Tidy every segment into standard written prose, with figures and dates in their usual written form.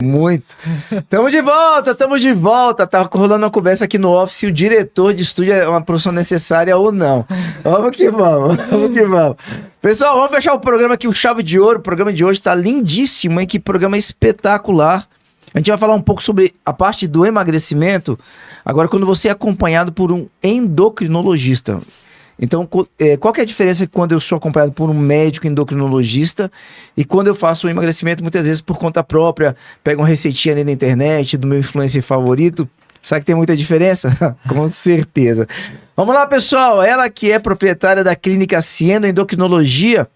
Muito. Tamo de volta. Tá rolando uma conversa aqui no office, o diretor de estúdio é uma profissão necessária ou não. Vamos que vamos. Pessoal, vamos fechar o programa aqui, o Chave de Ouro. O programa de hoje tá lindíssimo, hein? Que programa espetacular. A gente vai falar um pouco sobre a parte do emagrecimento. Agora, quando você é acompanhado por um endocrinologista. Então, qual que é a diferença quando eu sou acompanhado por um médico endocrinologista e quando eu faço um emagrecimento, muitas vezes por conta própria, pego uma receitinha ali na internet do meu influencer favorito? Sabe que tem muita diferença? Com certeza. Vamos lá, pessoal. Ela que é proprietária da clínica Ciendo Endocrinologia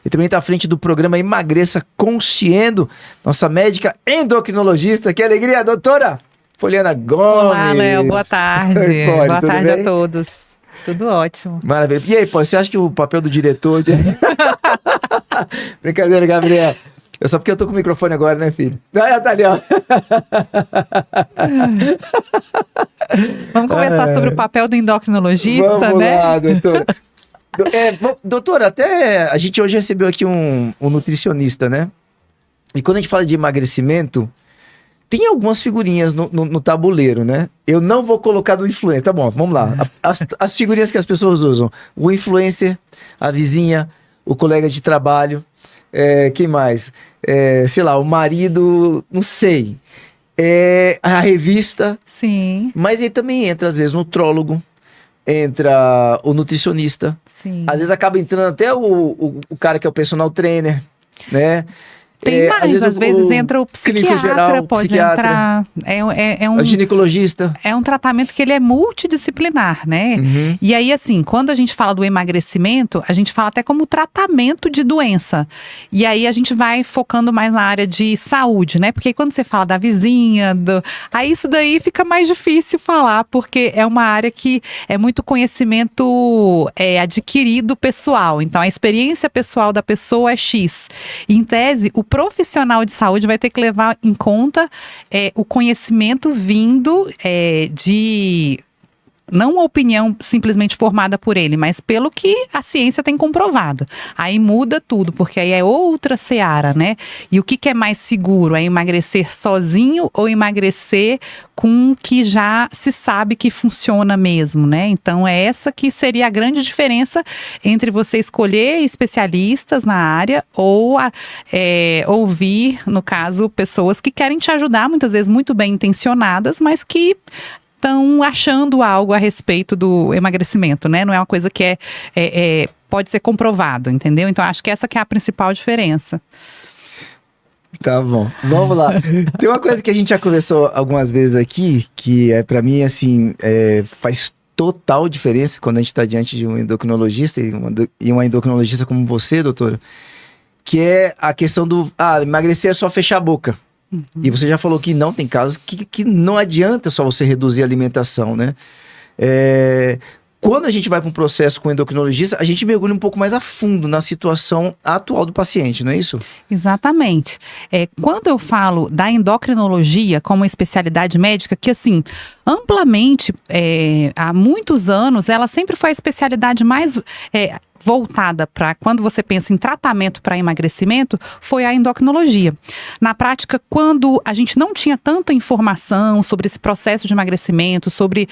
e também está à frente do programa Emagreça com Ciendo, nossa médica endocrinologista. Que alegria, doutora Poliana Gomes. Olá, Léo. Boa tarde. Boa tarde a todos. Tudo ótimo. Maravilha. E aí, pô, você acha que o papel do diretor... Brincadeira, Gabriel. É só porque eu tô com o microfone agora, né, filho? Ah, tá ali, ó. Vamos conversar sobre o papel do endocrinologista, Vamos né? lá, doutora. Doutora, até a gente hoje recebeu aqui um nutricionista, né? E quando a gente fala de emagrecimento... Tem algumas figurinhas no tabuleiro, né? Eu não vou colocar do influencer. Tá bom, vamos lá. As figurinhas que as pessoas usam. O influencer, a vizinha, o colega de trabalho. Quem mais? Sei lá, o marido, não sei. A revista. Sim. Mas aí também entra, às vezes, o nutrólogo. Entra o nutricionista. Sim. Às vezes acaba entrando até o cara que é o personal trainer, né? Tem mais, às vezes entra o psiquiatra, geral, pode entrar. O ginecologista. É um tratamento que ele é multidisciplinar, né? Uhum. E aí, assim, quando a gente fala do emagrecimento, a gente fala até como tratamento de doença. E aí a gente vai focando mais na área de saúde, né? Porque quando você fala da vizinha, aí isso daí fica mais difícil falar, porque é uma área que é muito conhecimento adquirido pessoal. Então, a experiência pessoal da pessoa é X. E, em tese, o profissional de saúde vai ter que levar em conta o conhecimento vindo de... Não uma opinião simplesmente formada por ele, mas pelo que a ciência tem comprovado. Aí muda tudo, porque aí é outra seara, né? E o que é mais seguro? É emagrecer sozinho ou emagrecer com o que já se sabe que funciona mesmo, né? Então é essa que seria a grande diferença entre você escolher especialistas na área ou ouvir, no caso, pessoas que querem te ajudar, muitas vezes muito bem intencionadas, mas que estão achando algo a respeito do emagrecimento, né? Não é uma coisa que pode ser comprovado, entendeu? Então, acho que essa que é a principal diferença. Tá bom, vamos lá. Tem uma coisa que a gente já conversou algumas vezes aqui, que pra mim, assim, faz total diferença quando a gente tá diante de um endocrinologista e uma endocrinologista como você, doutora, que é a questão do, emagrecer é só fechar a boca. Uhum. E você já falou que não, tem casos que não adianta só você reduzir a alimentação, né? Quando a gente vai para um processo com o endocrinologista, a gente mergulha um pouco mais a fundo na situação atual do paciente, não é isso? Exatamente. Quando eu falo da endocrinologia como especialidade médica, que assim, amplamente, há muitos anos, ela sempre foi a especialidade mais... voltada para quando você pensa em tratamento para emagrecimento, foi a endocrinologia. Na prática, quando a gente não tinha tanta informação sobre esse processo de emagrecimento, sobre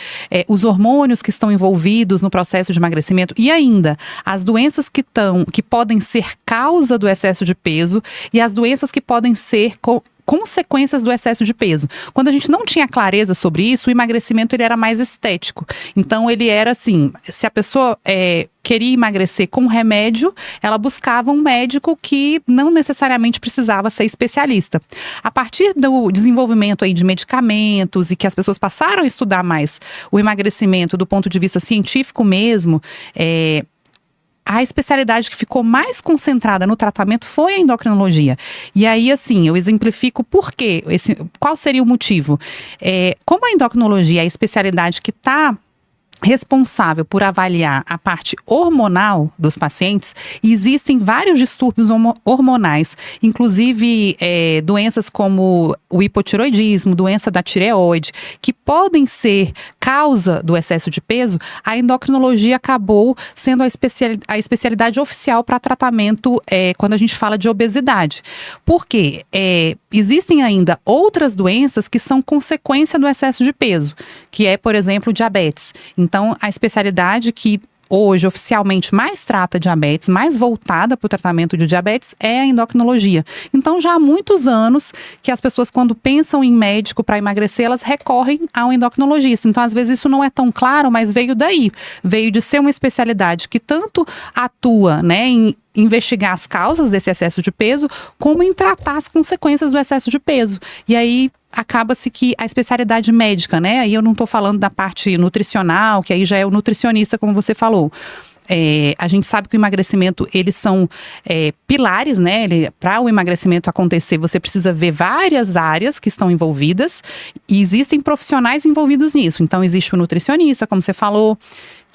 os hormônios que estão envolvidos no processo de emagrecimento e ainda as doenças que podem ser causa do excesso de peso e as doenças que podem ser consequências do excesso de peso. Quando a gente não tinha clareza sobre isso, o emagrecimento ele era mais estético. Então ele era assim, se a pessoa queria emagrecer com remédio, ela buscava um médico que não necessariamente precisava ser especialista. A partir do desenvolvimento aí de medicamentos e que as pessoas passaram a estudar mais o emagrecimento do ponto de vista científico mesmo, a especialidade que ficou mais concentrada no tratamento foi a endocrinologia. E aí, assim, eu exemplifico por quê, qual seria o motivo. Como a endocrinologia é a especialidade que está responsável por avaliar a parte hormonal dos pacientes, e existem vários distúrbios hormonais, inclusive doenças como o hipotireoidismo, doença da tireoide, que podem ser causa do excesso de peso. A endocrinologia acabou sendo a especialidade oficial para tratamento quando a gente fala de obesidade. Por quê? Existem ainda outras doenças que são consequência do excesso de peso, que é, por exemplo, diabetes. Então, a especialidade que hoje oficialmente mais trata diabetes, mais voltada para o tratamento de diabetes, é a endocrinologia. Então, já há muitos anos que as pessoas, quando pensam em médico para emagrecer, elas recorrem ao endocrinologista. Então, às vezes isso não é tão claro, mas veio daí. Veio de ser uma especialidade que tanto atua, né, em investigar as causas desse excesso de peso, como em tratar as consequências do excesso de peso. E aí acaba-se que a especialidade médica, né? Aí eu não estou falando da parte nutricional, que aí já é o nutricionista, como você falou. A gente sabe que o emagrecimento, eles são pilares, né? Para o emagrecimento acontecer, você precisa ver várias áreas que estão envolvidas, e existem profissionais envolvidos nisso. Então, existe o nutricionista, como você falou,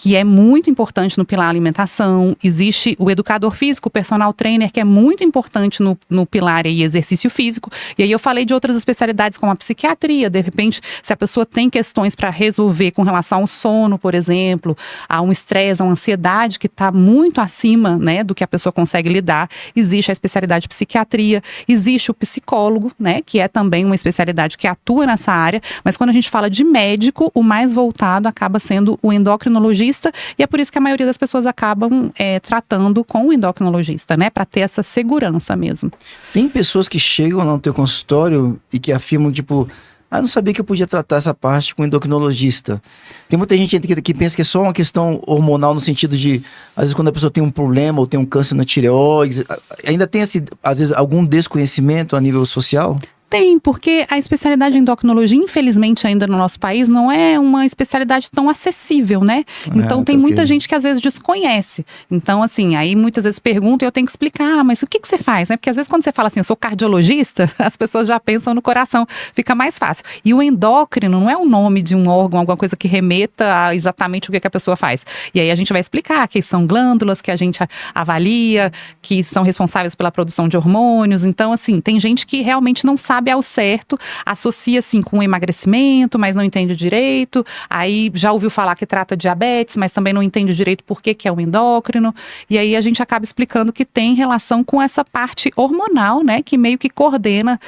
que é muito importante no pilar alimentação. Existe o educador físico, o personal trainer, que é muito importante no pilar aí, exercício físico. E aí eu falei de outras especialidades como a psiquiatria. De repente, se a pessoa tem questões para resolver com relação ao sono, por exemplo, a um estresse, a uma ansiedade que está muito acima, né, do que a pessoa consegue lidar, existe a especialidade de psiquiatria. Existe o psicólogo, né, que é também uma especialidade que atua nessa área. Mas quando a gente fala de médico, o mais voltado acaba sendo o endocrinologista. E é por isso que a maioria das pessoas acabam tratando com o endocrinologista, né? Para ter essa segurança mesmo. Tem pessoas que chegam no teu consultório e que afirmam, tipo, não sabia que eu podia tratar essa parte com endocrinologista. Tem muita gente que pensa que é só uma questão hormonal, no sentido de, às vezes, quando a pessoa tem um problema ou tem um câncer na tireoide, ainda tem, às vezes, algum desconhecimento a nível social? Tem, porque a especialidade de endocrinologia, infelizmente, ainda no nosso país, não é uma especialidade tão acessível, né? Então, tem muita gente que às vezes desconhece. Então, assim, aí muitas vezes perguntam e eu tenho que explicar, mas o que você faz, né? Porque às vezes quando você fala assim, eu sou cardiologista, as pessoas já pensam no coração, fica mais fácil. E o endócrino não é o nome de um órgão, alguma coisa que remeta a exatamente o que a pessoa faz. E aí a gente vai explicar que são glândulas que a gente avalia, que são responsáveis pela produção de hormônios. Então, assim, tem gente que realmente não sabe ao certo, associa assim com o emagrecimento, mas não entende direito, aí já ouviu falar que trata diabetes, mas também não entende direito por que é o endócrino, e aí a gente acaba explicando que tem relação com essa parte hormonal, né, que meio que coordena,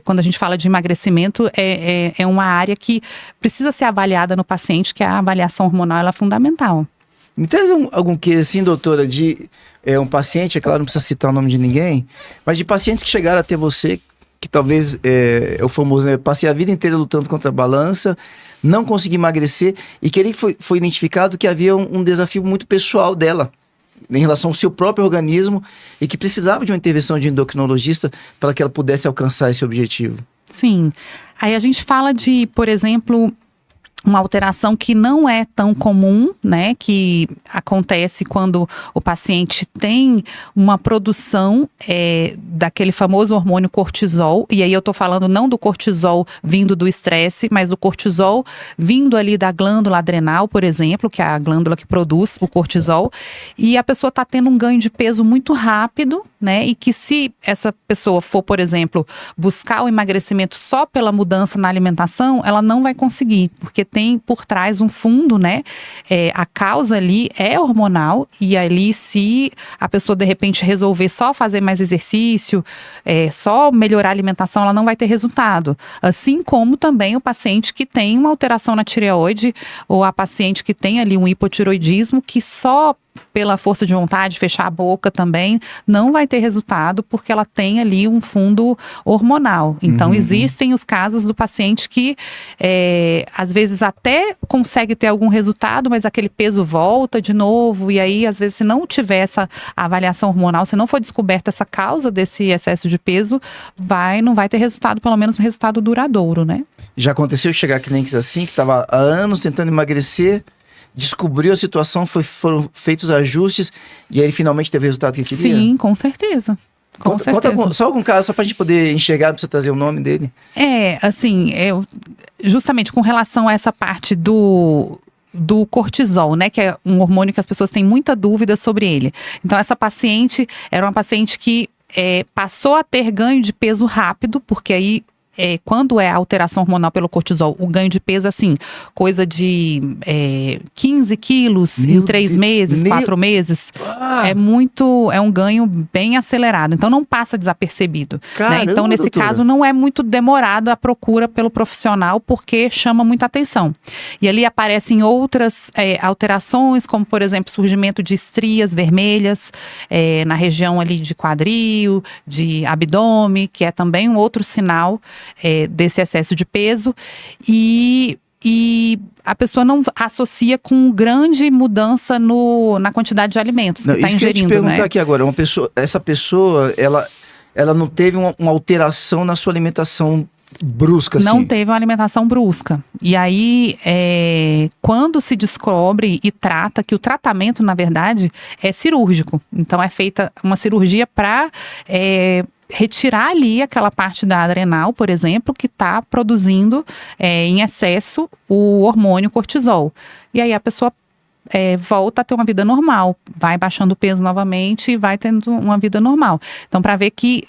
quando a gente fala de emagrecimento, é uma área que precisa ser avaliada no paciente, que a avaliação hormonal ela é fundamental. Me traz algum case assim, doutora, de um paciente, é claro, não precisa citar o nome de ninguém, mas de pacientes que chegaram até você, que talvez é o famoso, né? Passei a vida inteira lutando contra a balança, não consegui emagrecer, e que ele foi identificado que havia um desafio muito pessoal dela, em relação ao seu próprio organismo, e que precisava de uma intervenção de endocrinologista para que ela pudesse alcançar esse objetivo. Sim. Aí a gente fala de, por exemplo, uma alteração que não é tão comum, né, que acontece quando o paciente tem uma produção daquele famoso hormônio cortisol, e aí eu tô falando não do cortisol vindo do estresse, mas do cortisol vindo ali da glândula adrenal, por exemplo, que é a glândula que produz o cortisol, e a pessoa tá tendo um ganho de peso muito rápido, né, e que se essa pessoa for, por exemplo, buscar o emagrecimento só pela mudança na alimentação, ela não vai conseguir, porque tem por trás um fundo, né? A causa ali é hormonal, e ali se a pessoa de repente resolver só fazer mais exercício, só melhorar a alimentação, ela não vai ter resultado. Assim como também o paciente que tem uma alteração na tireoide, ou a paciente que tem ali um hipotireoidismo, que só pela força de vontade, fechar a boca também, não vai ter resultado, porque ela tem ali um fundo hormonal. Então, existem os casos do paciente que, às vezes, até consegue ter algum resultado, mas aquele peso volta de novo, e aí, às vezes, se não tiver essa avaliação hormonal, se não for descoberta essa causa desse excesso de peso, não vai ter resultado, pelo menos um resultado duradouro, né? Já aconteceu chegar que nem que estava há anos tentando emagrecer, descobriu a situação, foram feitos ajustes e aí ele finalmente teve o resultado que queria? Sim, com certeza. Conta só algum caso, só pra gente poder enxergar, não precisa trazer o nome dele. Assim, justamente com relação a essa parte do cortisol, né? Que é um hormônio que as pessoas têm muita dúvida sobre ele. Então, essa paciente era uma paciente que passou a ter ganho de peso rápido, porque aí quando é alteração hormonal pelo cortisol, o ganho de peso é assim, coisa de 15 quilos em 3 meses, 4 meses. É um ganho bem acelerado. Então não passa desapercebido. Caramba, né? Então, nesse doutora. caso, não é muito demorado a procura pelo profissional, porque chama muita atenção. E ali aparecem outras alterações, como, por exemplo, surgimento de estrias vermelhas na região ali de quadril, de abdômen, que é também um outro sinal desse excesso de peso, e a pessoa não associa com grande mudança na quantidade de alimentos que está Isso que eu ia te ingerindo, perguntar né? aqui agora, essa pessoa, ela não teve uma alteração na sua alimentação brusca, assim? Não teve uma alimentação brusca. E aí, quando se descobre e trata, que o tratamento, na verdade, é cirúrgico. Então, é feita uma cirurgia para retirar ali aquela parte da adrenal, por exemplo, que está produzindo em excesso o hormônio cortisol. E aí a pessoa volta a ter uma vida normal, vai baixando o peso novamente e vai tendo uma vida normal. Então, para ver que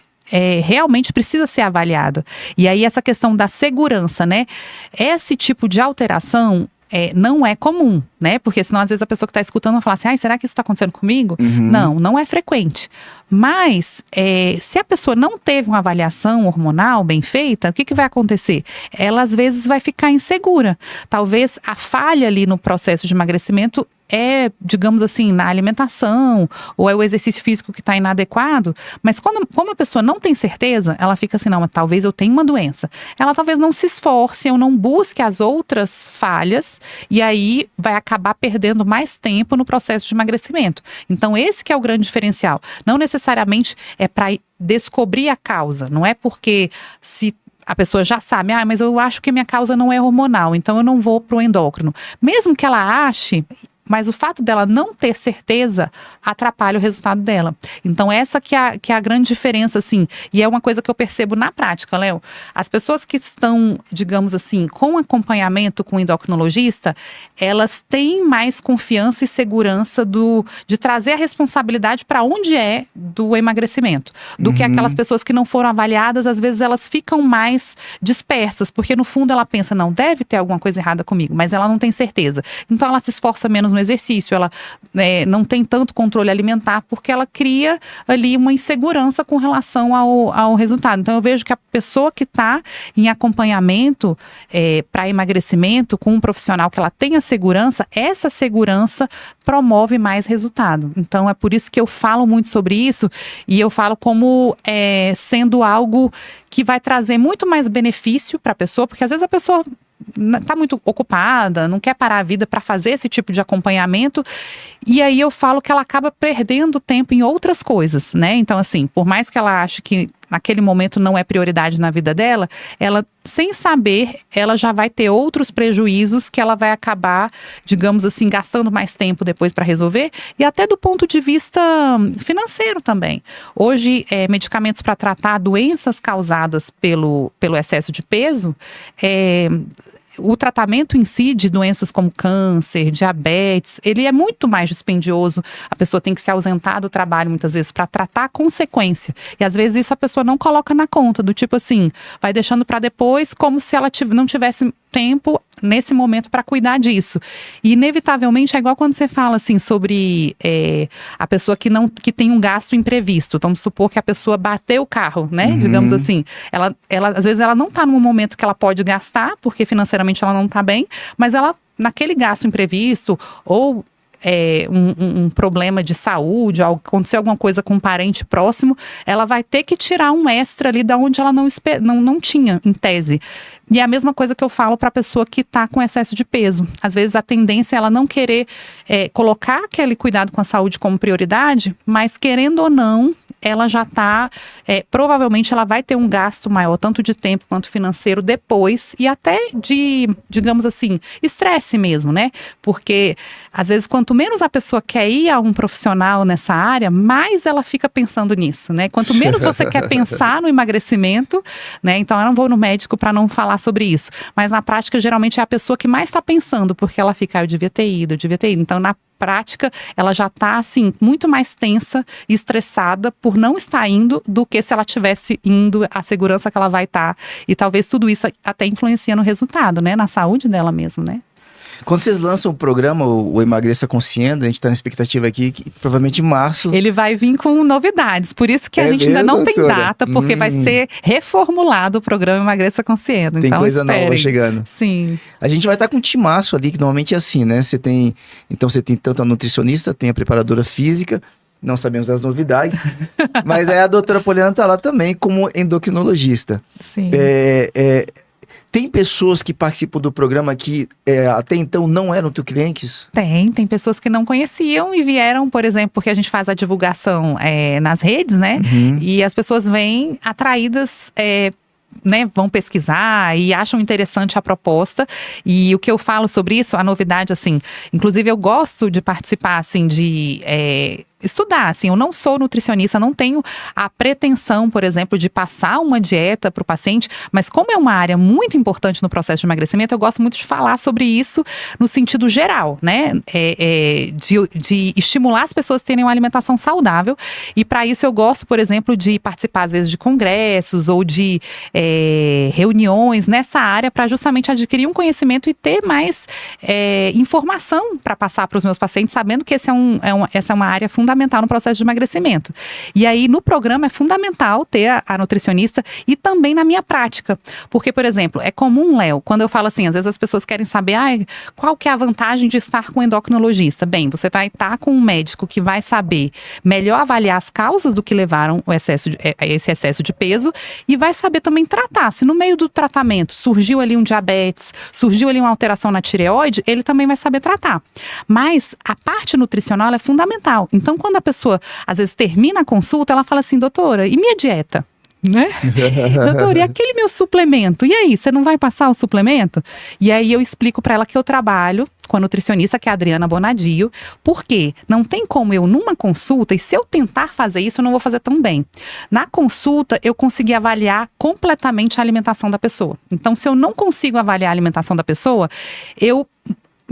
realmente precisa ser avaliado. E aí essa questão da segurança, né? Esse tipo de alteração não é comum, né? Porque senão, às vezes, a pessoa que está escutando vai falar assim, será que isso está acontecendo comigo? Uhum. Não é frequente. Mas, se a pessoa não teve uma avaliação hormonal bem feita, o que vai acontecer? Ela, às vezes, vai ficar insegura. Talvez a falha ali no processo de emagrecimento digamos assim, na alimentação, ou é o exercício físico que está inadequado, mas como a pessoa não tem certeza, ela fica assim, não, mas talvez eu tenha uma doença. Ela talvez não se esforce ou não busque as outras falhas, e aí vai acabar perdendo mais tempo no processo de emagrecimento. Então, esse que é o grande diferencial. Não necessariamente é para descobrir a causa, não é porque se a pessoa já sabe, mas eu acho que minha causa não é hormonal, então eu não vou para o endócrino. Mesmo que ela ache, mas o fato dela não ter certeza atrapalha o resultado dela. Então, essa que é a grande diferença, assim. E é uma coisa que eu percebo na prática, Léo. As pessoas que estão, digamos assim, com acompanhamento com o endocrinologista, elas têm mais confiança e segurança de trazer a responsabilidade para onde do emagrecimento. Do que aquelas pessoas que não foram avaliadas, às vezes elas ficam mais dispersas, porque no fundo ela pensa, não, deve ter alguma coisa errada comigo, mas ela não tem certeza. Então, ela se esforça menos no exercício, ela não tem tanto controle alimentar, porque ela cria ali uma insegurança com relação ao resultado. Então, eu vejo que a pessoa que está em acompanhamento para emagrecimento com um profissional que ela tenha segurança, essa segurança promove mais resultado. Então, é por isso que eu falo muito sobre isso, e eu falo como sendo algo que vai trazer muito mais benefício para a pessoa, porque às vezes a pessoa está muito ocupada, não quer parar a vida para fazer esse tipo de acompanhamento, e aí eu falo que ela acaba perdendo tempo em outras coisas, né? Então, assim, por mais que ela ache que naquele momento não é prioridade na vida dela, ela, sem saber, ela já vai ter outros prejuízos que ela vai acabar, digamos assim, gastando mais tempo depois para resolver, e até do ponto de vista financeiro também. Hoje, medicamentos para tratar doenças causadas pelo excesso de peso, o tratamento em si de doenças como câncer, diabetes, ele é muito mais dispendioso. A pessoa tem que se ausentar do trabalho muitas vezes para tratar a consequência. E às vezes isso a pessoa não coloca na conta, do tipo assim, vai deixando para depois, como se ela não tivesse tempo nesse momento para cuidar disso. E inevitavelmente é igual quando você fala assim sobre a pessoa que tem um gasto imprevisto. Vamos supor que a pessoa bateu o carro, né? Digamos assim. Ela às vezes ela não está num momento que ela pode gastar, porque financeiramente ela não está bem, mas ela, naquele gasto imprevisto, ou um problema de saúde, acontecer alguma coisa com um parente próximo, ela vai ter que tirar um extra ali da onde ela não tinha, em tese. E é a mesma coisa que eu falo para a pessoa que está com excesso de peso. Às vezes a tendência é ela não querer colocar aquele cuidado com a saúde como prioridade, mas querendo ou não, ela já está, provavelmente ela vai ter um gasto maior, tanto de tempo quanto financeiro depois, e até de, digamos assim, estresse mesmo, né? Porque, às vezes, quanto menos a pessoa quer ir a um profissional nessa área, mais ela fica pensando nisso, né? Quanto menos você quer pensar no emagrecimento, né? Então, eu não vou no médico para não falar sobre isso. Mas, na prática, geralmente é a pessoa que mais está pensando, porque ela fica, eu devia ter ido. Então, na prática, ela já está, assim, muito mais tensa e estressada por não estar indo do que se ela tivesse indo, a segurança que ela vai estar. E talvez tudo isso até influencia no resultado, né? Na saúde dela mesmo, né? Quando vocês lançam o programa, o Emagreça Consciente, a gente está na expectativa aqui que provavelmente em março... Ele vai vir com novidades, por isso que a gente ainda não tem data, porque vai ser reformulado o programa Emagreça Consciente. Tem então, coisa esperem. nova chegando. Sim. A gente vai estar com um timaço ali, que normalmente é assim, né? Você tem tanto a nutricionista, tem a preparadora física, não sabemos das novidades, mas aí a doutora Poliana está lá também como endocrinologista. Sim. Tem pessoas que participam do programa que até então não eram teus clientes? Tem pessoas que não conheciam e vieram, por exemplo, porque a gente faz a divulgação nas redes, né? Uhum. E as pessoas vêm atraídas, né, vão pesquisar e acham interessante a proposta. E o que eu falo sobre isso, a novidade, assim, inclusive eu gosto de participar, assim, de estudar, assim, eu não sou nutricionista, não tenho a pretensão, por exemplo, de passar uma dieta para o paciente, mas como é uma área muito importante no processo de emagrecimento, eu gosto muito de falar sobre isso no sentido geral, né, de estimular as pessoas a terem uma alimentação saudável, e para isso eu gosto, por exemplo, de participar às vezes de congressos ou de reuniões nessa área para justamente adquirir um conhecimento e ter mais informação para passar para os meus pacientes, sabendo que essa é uma área fundamental no processo de emagrecimento. E aí, no programa, é fundamental ter a nutricionista e também na minha prática. Porque, por exemplo, é comum, Léo, quando eu falo assim, às vezes as pessoas querem saber, qual que é a vantagem de estar com um endocrinologista? Bem, você vai estar com um médico que vai saber melhor avaliar as causas do que levaram esse excesso de peso e vai saber também tratar. Se no meio do tratamento surgiu ali um diabetes, surgiu ali uma alteração na tireoide, ele também vai saber tratar. Mas a parte nutricional é fundamental. Então, quando a pessoa, às vezes, termina a consulta, ela fala assim, doutora, e minha dieta? Né? Doutora, e aquele meu suplemento? E aí, você não vai passar o suplemento? E aí eu explico para ela que eu trabalho com a nutricionista, que é a Adriana Bonadio, porque não tem como eu, numa consulta, e se eu tentar fazer isso, eu não vou fazer tão bem. Na consulta, eu consegui avaliar completamente a alimentação da pessoa. Então, se eu não consigo avaliar a alimentação da pessoa, eu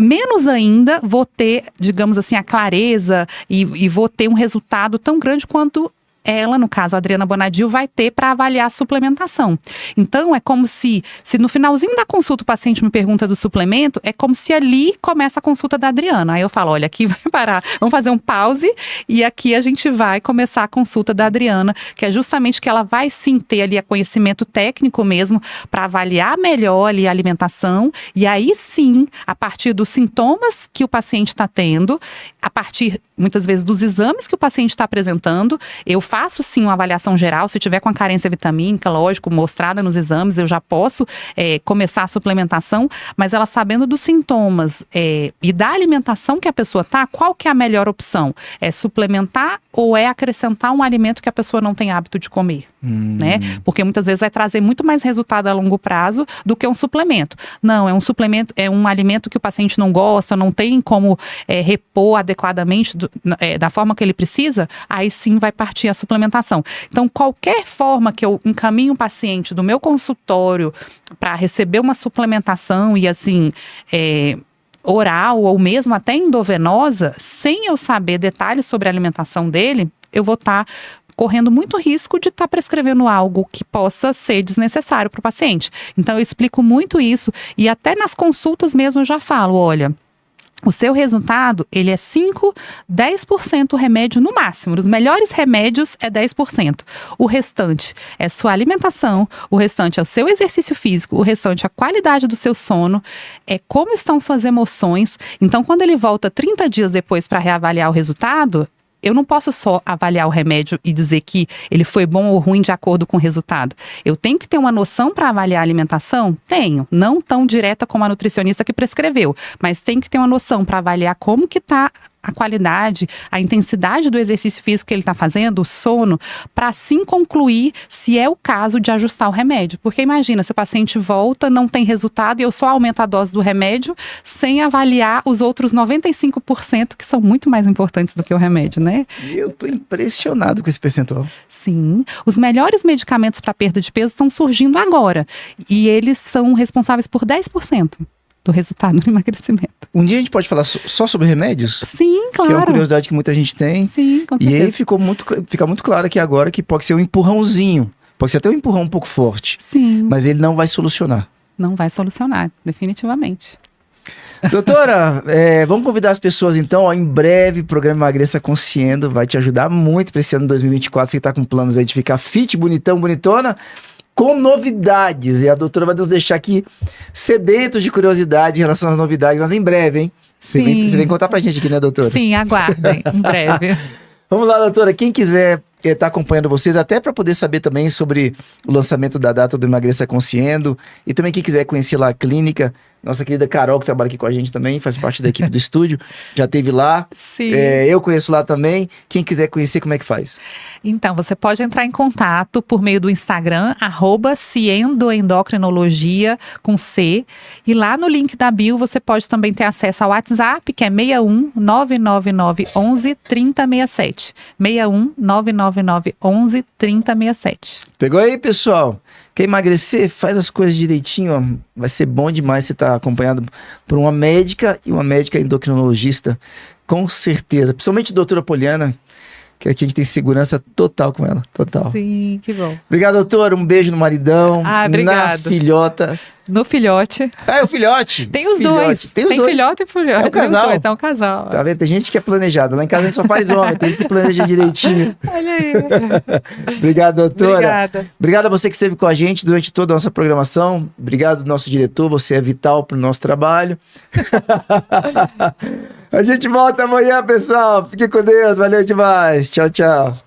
menos ainda vou ter, digamos assim, a clareza e vou ter um resultado tão grande quanto ela, no caso a Adriana Bonadio, vai ter para avaliar a suplementação. Então, é como se no finalzinho da consulta o paciente me pergunta do suplemento, é como se ali começa a consulta da Adriana. Aí eu falo, olha, aqui vai parar, vamos fazer um pause e aqui a gente vai começar a consulta da Adriana, que é justamente que ela vai sim ter ali a conhecimento técnico mesmo para avaliar melhor ali a alimentação e aí sim, a partir dos sintomas que o paciente está tendo, a partir muitas vezes dos exames que o paciente está apresentando, eu faço sim uma avaliação geral, se tiver com a carência vitamínica, lógico, mostrada nos exames, eu já posso começar a suplementação, mas ela sabendo dos sintomas e da alimentação que a pessoa tá, qual que é a melhor opção? É suplementar ou é acrescentar um alimento que a pessoa não tem hábito de comer? Né? Porque muitas vezes vai trazer muito mais resultado a longo prazo do que um suplemento. Não, é um suplemento, é um alimento que o paciente não gosta, não tem como repor adequadamente da forma que ele precisa, aí sim vai partir a suplementação. Então, qualquer forma que eu encaminho o paciente do meu consultório para receber uma suplementação e assim, oral ou mesmo até endovenosa, sem eu saber detalhes sobre a alimentação dele, eu vou estar correndo muito risco de estar prescrevendo algo que possa ser desnecessário para o paciente. Então, eu explico muito isso e até nas consultas mesmo eu já falo, olha, o seu resultado, ele é 5, 10% remédio no máximo. Os melhores remédios é 10%. O restante é sua alimentação, o restante é o seu exercício físico, o restante é a qualidade do seu sono, é como estão suas emoções. Então, quando ele volta 30 dias depois para reavaliar o resultado, eu não posso só avaliar o remédio e dizer que ele foi bom ou ruim de acordo com o resultado. Eu tenho que ter uma noção para avaliar a alimentação? Tenho. Não tão direta como a nutricionista que prescreveu, mas tenho que ter uma noção para avaliar como que está a qualidade, a intensidade do exercício físico que ele está fazendo, o sono, para assim concluir se é o caso de ajustar o remédio. Porque imagina, se o paciente volta, não tem resultado e eu só aumento a dose do remédio sem avaliar os outros 95% que são muito mais importantes do que o remédio, né? Eu tô impressionado com esse percentual. Sim. Os melhores medicamentos para perda de peso estão surgindo agora. E eles são responsáveis por 10% do resultado do emagrecimento. Um dia a gente pode falar só sobre remédios? Sim, claro. Que é uma curiosidade que muita gente tem. Sim, com E certeza. aí fica muito claro aqui agora que pode ser um empurrãozinho. Pode ser até um empurrão um pouco forte. Sim. Mas ele não vai solucionar. Não vai solucionar, definitivamente. Doutora, vamos convidar as pessoas então, ó, em breve o programa Emagreça Consciendo vai te ajudar muito para esse ano 2024, você que tá com planos aí de ficar fit, bonitão, bonitona, com novidades, e a doutora vai nos deixar aqui sedentos de curiosidade em relação às novidades, mas em breve, hein? Você vem contar pra gente aqui, né, doutora? Sim, aguardem, em breve. Vamos lá, doutora, quem quiser estar acompanhando vocês, até para poder saber também sobre o lançamento da data do Emagreça Consciendo, e também quem quiser conhecer lá a clínica, nossa querida Carol, que trabalha aqui com a gente também, faz parte da equipe do estúdio, já esteve lá. Sim. Eu conheço lá também. Quem quiser conhecer, como é que faz? Então, você pode entrar em contato por meio do Instagram, @ciendoendocrinologia, com C. E lá no link da bio, você pode também ter acesso ao WhatsApp, que é 61 999 11 3067. 61 999 11 3067. Pegou aí, pessoal? Quer emagrecer? Faz as coisas direitinho, ó. Vai ser bom demais você estar acompanhado por uma médica e uma médica endocrinologista, com certeza. Principalmente a doutora Poliana, que aqui a gente tem segurança total com ela, total. Sim, que bom. Obrigado, doutora. Um beijo no maridão, obrigado. na filhota. No filhote. É o filhote. Tem os Filhote. dois. Tem os dois. Filhote e filhote. É um Tem os casal. dois, é um casal. Tá vendo? Tem gente que é planejada. Lá em casa a gente só faz homem, tem gente que planeja direitinho. Olha aí. Obrigado, doutora. Obrigada. Obrigado a você que esteve com a gente durante toda a nossa programação. Obrigado, nosso diretor. Você é vital para o nosso trabalho. A gente volta amanhã, pessoal. Fique com Deus. Valeu demais. Tchau, tchau.